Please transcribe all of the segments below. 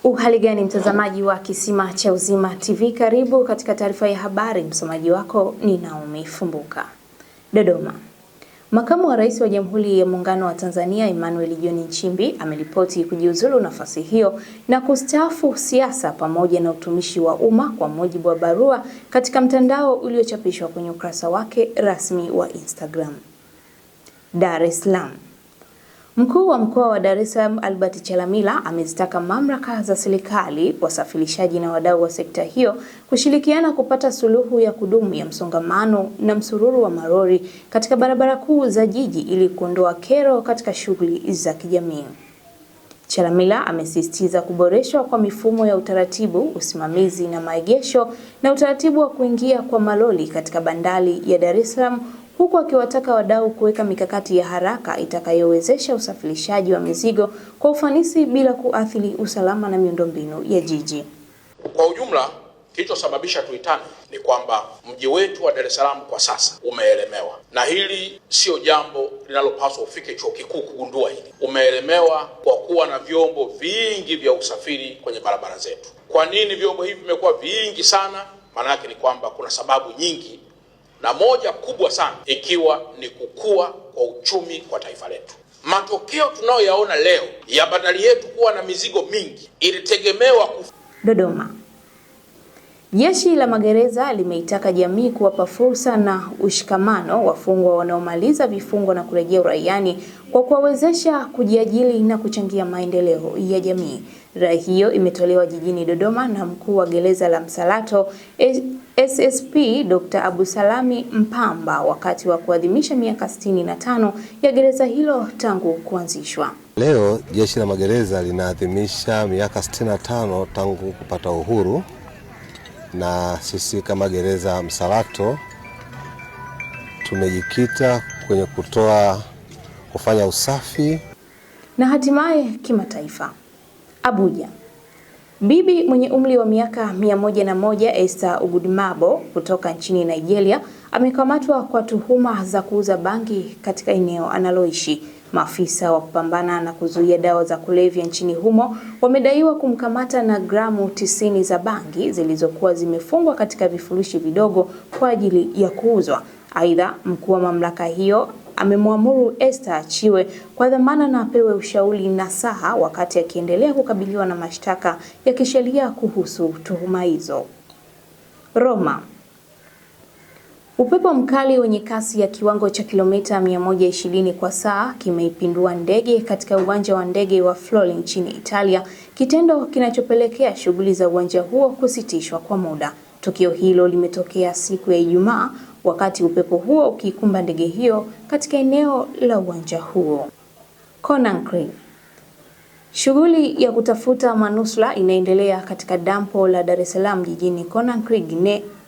Uhali gani mtazamaji wa Kisima cha Uzima TV, karibu katika taarifa ya habari. Msomaji wako ni Naomi Fumbuka. Dodoma. Makamu wa Rais wa Jamhuri ya Muungano wa Tanzania Emmanuel John Nchimbi ameripoti kujiuzulu nafasi hiyo na kustaafu siasa pamoja na utumishi wa umma kwa mujibu wa barua katika mtandao uliochapishwa kwenye ukurasa wake rasmi wa Instagram. Dar es Salaam. Mkuu wa mkoa wa Dar es Salaam Albert Chalamila amezitaka mamlaka za serikali, wasafirishaji na wadau wa sekta hiyo kushirikiana kupata suluhu ya kudumu ya msongamano na msururu wa malori katika barabara kuu za jiji ili kuondoa kero katika shughuli za kijamii. Chalamila amesisitiza kuboreshwa kwa mifumo ya utaratibu, usimamizi na maegesho na utaratibu wa kuingia kwa malori katika bandari ya Dar es Salaam, huku akiwataka wadau kuweka mikakati ya haraka itakayowezesha usafirishaji wa mizigo kwa ufanisi bila kuathiri usalama na miundombinu ya jiji. Kwa ujumla, kilichosababisha tuitane ni kwamba mji wetu wa Dar es Salaam kwa sasa umeelemewa, na hili sio jambo linalopaswa ufike chuo kikuu kugundua hili. Umeelemewa kwa kuwa na vyombo vingi vya usafiri kwenye barabara zetu. Kwa nini vyombo hivi vimekuwa vingi sana? Maana yake ni kwamba kuna sababu nyingi, na moja kubwa sana ikiwa ni kukua kwa uchumi kwa taifa letu. Matokeo tunayoyaona leo ya bandari yetu kuwa na mizigo mingi ilitegemewa Dodoma. Jeshi la magereza limeitaka jamii kuwapa fursa na ushikamano wafungwa wanaomaliza vifungo na kurejea uraiani kwa kuwawezesha kujiajiri na kuchangia maendeleo ya jamii. Rai hiyo imetolewa jijini Dodoma na mkuu wa gereza la Msalato SSP Dr. Abusalami Mpamba wakati wa kuadhimisha miaka 65 ya gereza hilo tangu kuanzishwa. Leo jeshi la magereza linaadhimisha miaka 65 tangu kupata uhuru, na sisi kama gereza Msalato tumejikita kwenye kufanya usafi. Na hatimaye kimataifa. Abuja. Bibi mwenye umri wa miaka 101 Esther Ugudumabo kutoka nchini Nigeria amekamatwa kwa tuhuma za kuuza bangi katika eneo analoishi. Maafisa wa kupambana na kuzuia dawa za kulevya nchini humo wamedaiwa kumkamata na gramu 90 za bangi zilizokuwa zimefungwa katika vifurushi vidogo kwa ajili ya kuuzwa. Aidha, mkuu wa mamlaka hiyo amemwamuru Esther achiwe kwa dhamana na apewe ushauri nasaha wakati akiendelea kukabiliwa na mashtaka ya kisheria kuhusu tuhuma hizo. Roma. Upepo mkali wenye kasi ya kiwango cha kilomita 120 kwa saa kimeipindua ndege katika uwanja wa ndege wa Florence nchini Italia, kitendo kinachopelekea shughuli za uwanja huo kusitishwa kwa muda. Tukio hilo limetokea siku ya Ijumaa wakati upepo huo ukikumba ndege hiyo katika eneo la uwanja huo. Conakry. Shughuli ya kutafuta manusura inaendelea katika dampo la Dar es Salaam jijini Conakry,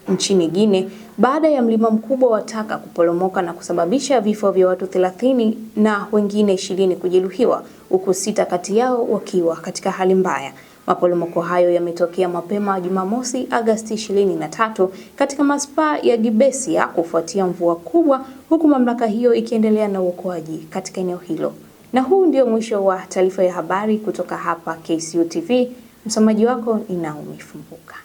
nchini Guinea baada ya mlima mkubwa wa taka kuporomoka na kusababisha vifo vya watu 30 na wengine 20 kujeruhiwa, huku 6 kati yao wakiwa katika hali mbaya. Maporomoko hayo yametokea mapema Jumamosi Agosti 23 katika manispaa ya Gibesia kufuatia mvua kubwa, huku mamlaka hiyo ikiendelea na uokoaji katika eneo hilo. Na huu ndio mwisho wa taarifa ya habari kutoka hapa KCU TV. Msomaji wako ni Naomi Fumbuka.